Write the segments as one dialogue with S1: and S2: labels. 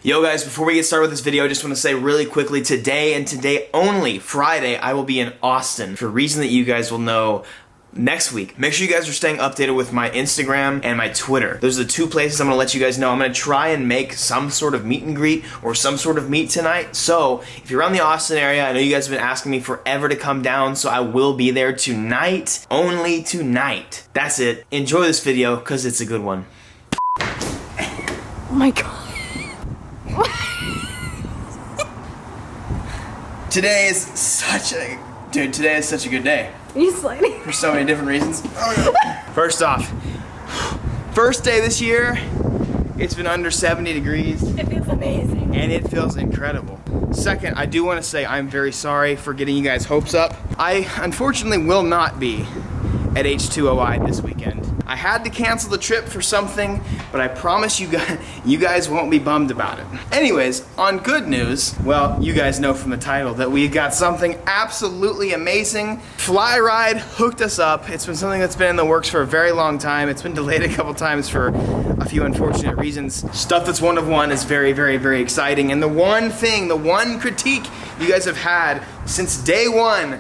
S1: Yo guys, before we get started with this video, I just want to say really quickly, today and today only, Friday, I will be in Austin for a reason that you guys will know next week. Make sure you guys are staying updated with my Instagram and my Twitter. Those are the two places I'm gonna let you guys know. I'm gonna try and make some sort of meet and greet or some sort of meet tonight. So if you're around the Austin area, I know you guys have been asking me forever to come down, so I will be there tonight, only tonight. That's it. Enjoy this video, because it's a good one.
S2: Oh my God.
S1: Today is such a good day.
S2: Are you sliding?
S1: For so many different reasons. First off, first day this year, it's been under 70 degrees.
S2: It feels amazing.
S1: And it feels incredible. Second, I do want to say I'm very sorry for getting you guys' hopes up. I unfortunately will not be at H2OI this weekend. I had to cancel the trip for something, but I promise you guys won't be bummed about it. Anyways, on good news, well, you guys know from the title that we've got something absolutely amazing. Fly Ride hooked us up. It's been something that's been in the works for a very long time. It's been delayed a couple times for a few unfortunate reasons. Stuff that's one of one is very, very, very exciting. And the one thing, the one critique you guys have had since day one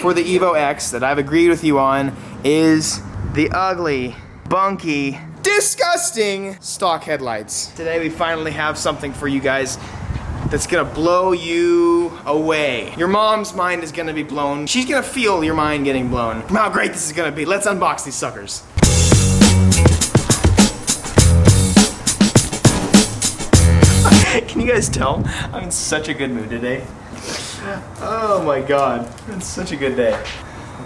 S1: for the EVO X that I've agreed with you on is the ugly, bunky, disgusting stock headlights. Today we finally have something for you guys that's gonna blow you away. Your mom's mind is gonna be blown. She's gonna feel your mind getting blown from how great this is gonna be. Let's unbox these suckers. Can you guys tell? I'm in such a good mood today. Oh my God, it's such a good day.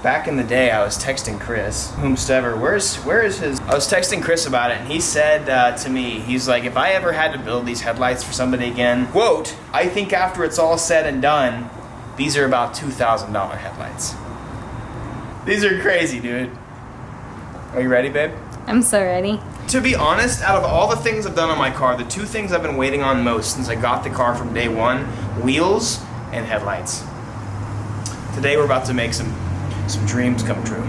S1: Back in the day, I was texting Chris, whomstever, where is his? I was texting Chris about it, and he said to me, he's like, if I ever had to build these headlights for somebody again, quote, I think after it's all said and done, these are about $2,000 headlights. These are crazy, dude. Are you ready, babe?
S2: I'm so ready.
S1: To be honest, out of all the things I've done on my car, the two things I've been waiting on most since I got the car from day one, wheels and headlights. Today we're about to make some dreams come true.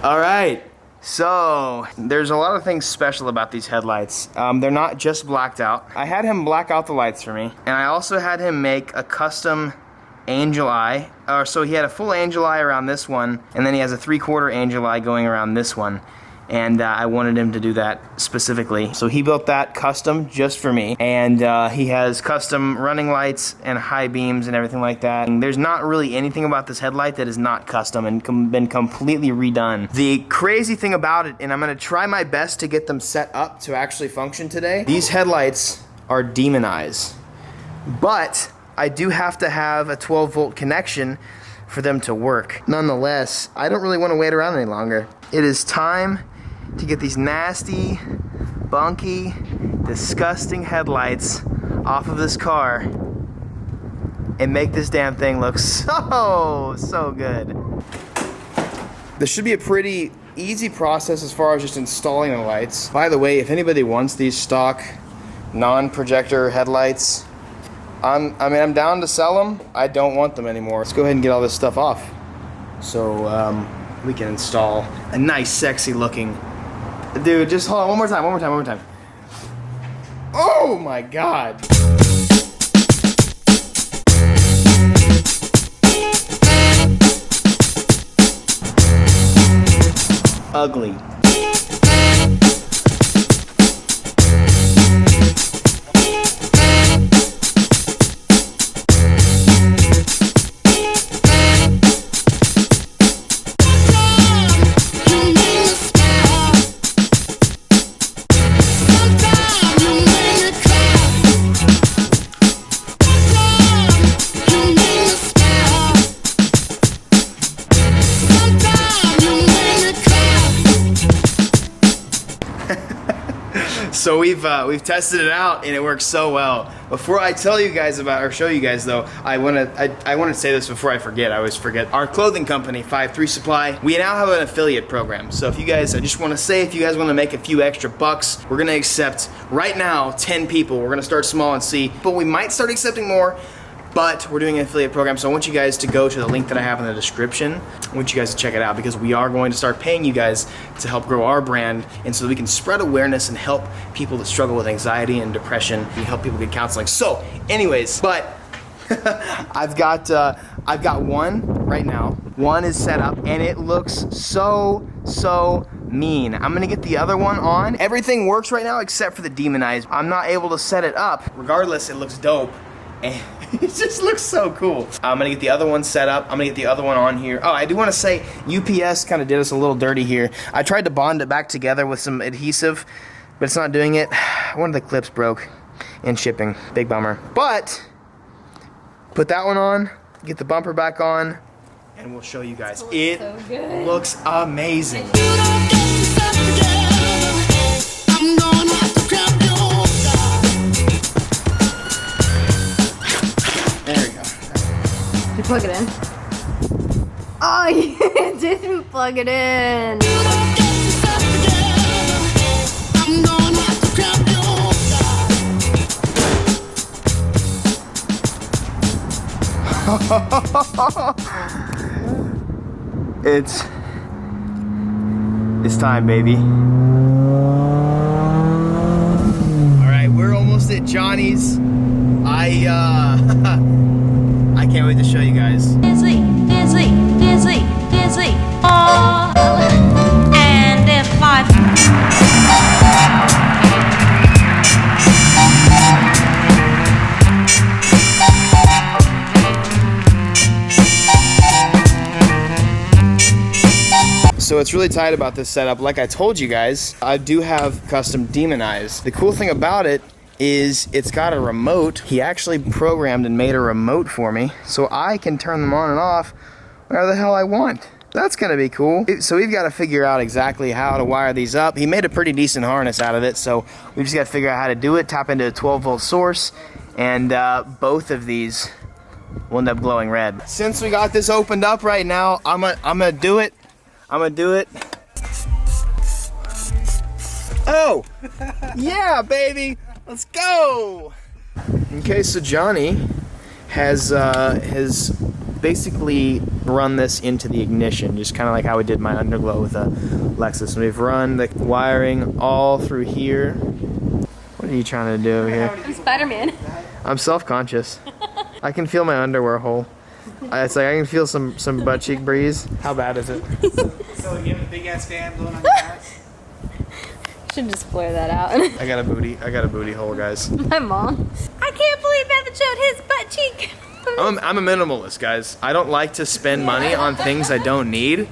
S1: All right, so there's a lot of things special about these headlights. They're not just blacked out. I had him black out the lights for me, and I also had him make a custom angel eye. So he had a full angel eye around this one, and then he has a 3/4 angel eye going around this one. And I wanted him to do that specifically. So he built that custom just for me. And he has custom running lights and high beams and everything like that. And there's not really anything about this headlight that is not custom and been completely redone. The crazy thing about it, and I'm gonna try my best to get them set up to actually function today, these headlights are demonized. But I do have to have a 12-volt connection for them to work. Nonetheless, I don't really wanna wait around any longer. It is time to get these nasty, bunky, disgusting headlights off of this car and make this damn thing look so good. This should be a pretty easy process as far as just installing the lights. By the way, if anybody wants these stock non-projector headlights, I'm down to sell them. I don't want them anymore. Let's go ahead and get all this stuff off so we can install a nice, sexy looking. Dude, just hold on, one more time. Oh my God. Ugly. So we've tested it out and it works so well. Before I tell you guys about, or show you guys though, I want to say this before I forget. I always forget. Our clothing company, 5-3 Supply, we now have an affiliate program. So if you guys, I just want to say, if you guys want to make a few extra bucks, we're gonna accept right now 10 people. We're gonna start small and see, but we might start accepting more. But we're doing an affiliate program, so I want you guys to go to the link that I have in the description. I want you guys to check it out because we are going to start paying you guys to help grow our brand and so that we can spread awareness and help people that struggle with anxiety and depression and help people get counseling. So, anyways, but I've got one right now. One is set up and it looks so mean. I'm gonna get the other one on. Everything works right now except for the demonize. I'm not able to set it up. Regardless, it looks dope. And it just looks so cool. I'm gonna get the other one set up. I'm gonna get the other one on here. Oh, I do wanna say UPS kind of did us a little dirty here. I tried to bond it back together with some adhesive, but it's not doing it. One of the clips broke in shipping. Big bummer. But, put that one on, get the bumper back on, and we'll show you guys. It so looks amazing.
S2: Plug it in. Oh, you didn't plug it in. It's time, baby. All right, we're almost at Johnny's. I can't wait to show you guys.
S3: Dizzy. Oh, and if I
S1: So what's really tight about this setup, like I told you guys, I do have custom demonize. The cool thing about it is it's got a remote. He actually programmed and made a remote for me so I can turn them on and off whenever the hell I want. That's gonna be cool. So we've got to figure out exactly how to wire these up. He made a pretty decent harness out of it, so we just got to figure out how to do it, tap into a 12-volt source, and both of these will end up glowing red. Since we got this opened up right now, I'm gonna do it. Oh, yeah, baby. Let's go! Okay, so Johnny has basically run this into the ignition, just kind of like how we did my underglow with a Lexus. We've run the wiring all through here. What are you trying to do over here?
S2: I'm Spider-Man.
S1: I'm self-conscious. I can feel my underwear hole. It's like I can feel some butt cheek breeze. How bad is it?
S4: So you have a big ass fan blowing on your ass?
S2: Should just blur that out.
S1: I got a booty hole, guys.
S2: My mom. I can't believe Evan showed his butt cheek.
S1: I'm a minimalist, guys. I don't like to spend money on things I don't need.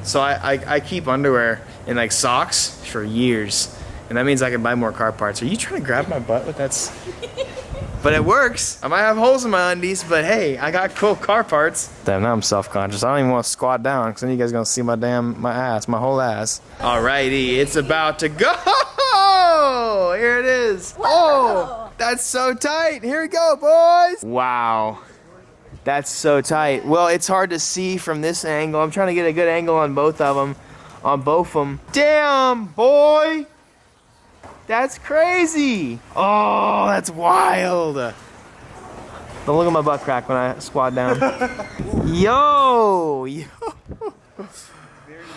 S1: So I keep underwear and like socks for years. And that means I can buy more car parts. Are you trying to grab my butt with that? But it works. I might have holes in my undies, but hey, I got cool car parts. Damn, now I'm self-conscious. I don't even want to squat down because then you guys are gonna see my ass, my whole ass. Alrighty, it's about to go. Here it is.
S2: Whoa.
S1: Oh, that's so tight. Here we go, boys. Wow. That's so tight. Well, it's hard to see from this angle. I'm trying to get a good angle on both of them. Damn, boy. That's crazy. Oh, that's wild. Don't look at my butt crack when I squat down. Yo.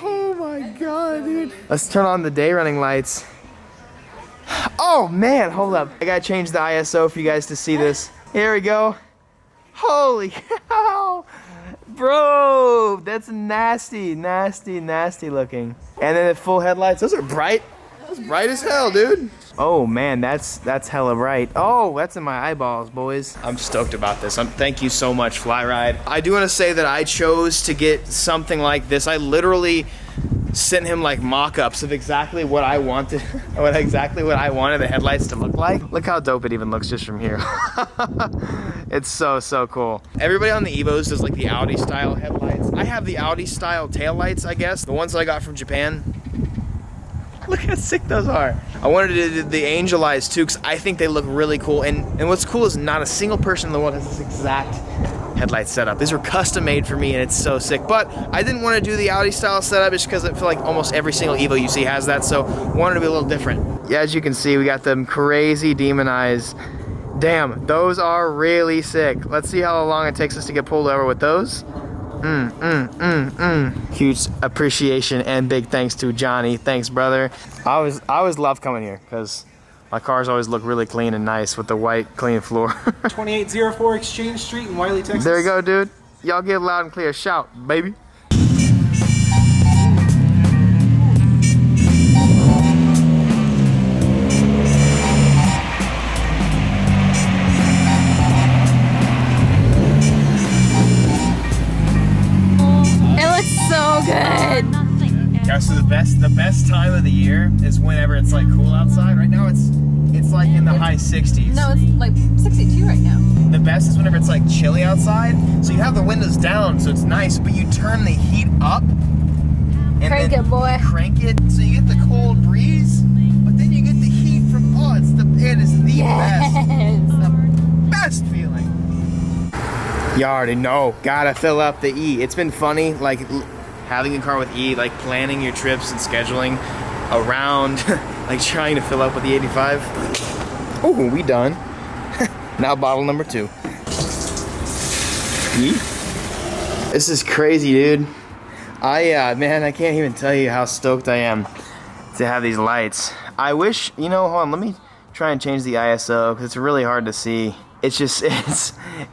S1: Oh my God, dude. Let's turn on the day running lights. Oh man, hold up. I gotta change the ISO for you guys to see this. Here we go. Holy cow. Bro, that's nasty looking. And then the full headlights, those are bright. That's bright as hell, dude. Oh man, that's hella bright. Oh, that's in my eyeballs, boys. I'm stoked about this. Thank you so much, Flyride. I do want to say that I chose to get something like this. I literally sent him like mock-ups of exactly what I wanted, what I wanted the headlights to look like. Look how dope it even looks just from here. It's so cool. Everybody on the EVOs does like the Audi style headlights. I have the Audi style taillights, I guess. The ones that I got from Japan. Look how sick those are. I wanted to do the angel eyes too, because I think they look really cool. And what's cool is not a single person in the world has this exact headlight setup. These were custom made for me and it's so sick. But I didn't want to do the Audi style setup just because I feel like almost every single EVO you see has that, so wanted to be a little different. Yeah, as you can see, we got them crazy demon eyes. Damn, those are really sick. Let's see how long it takes us to get pulled over with those. Huge appreciation and big thanks to Johnny. Thanks, brother. I always love coming here because my cars always look really clean and nice with the white, clean floor.
S4: 2804 Exchange Street in Wiley, Texas.
S1: There you go, dude. Y'all give loud and clear. Shout, baby.
S2: So good.
S1: Yeah, so the best time of the year is whenever it's like cool outside. Right now it's like in the high 60s.
S2: No, it's like 62 right now.
S1: The best is whenever it's like chilly outside. So you have the windows down, so it's nice, but you turn the heat up and
S2: Crank
S1: then
S2: it, boy.
S1: Crank it so you get the cold breeze, but then you get the heat from it is the best feeling. You already know, gotta fill up the E. It's been funny, like having a car with E, like planning your trips and scheduling around, like trying to fill up with the 85. Oh, we done. Now bottle number 2. E? This is crazy, dude. Man, I can't even tell you how stoked I am to have these lights. I wish, hold on, let me try and change the ISO because it's really hard to see. It's just,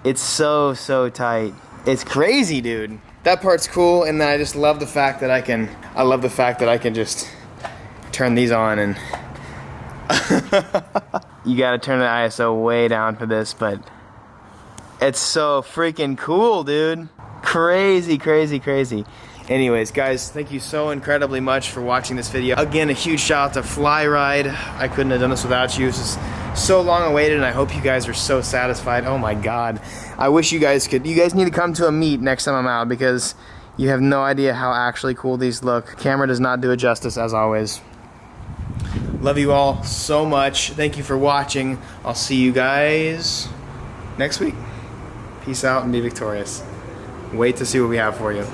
S1: it's so tight. It's crazy, dude. That part's cool, and then I just love the fact that I can just turn these on and you gotta turn the ISO way down for this, but it's so freaking cool, dude. Crazy. Anyways, guys, thank you so incredibly much for watching this video. Again, a huge shout out to Fly Ride. I couldn't have done this without you. This is so long awaited, and I hope you guys are so satisfied. Oh my God. I wish you guys could. You guys need to come to a meet next time I'm out because you have no idea how actually cool these look. Camera does not do it justice, as always. Love you all so much. Thank you for watching. I'll see you guys next week. Peace out and be victorious. Wait to see what we have for you.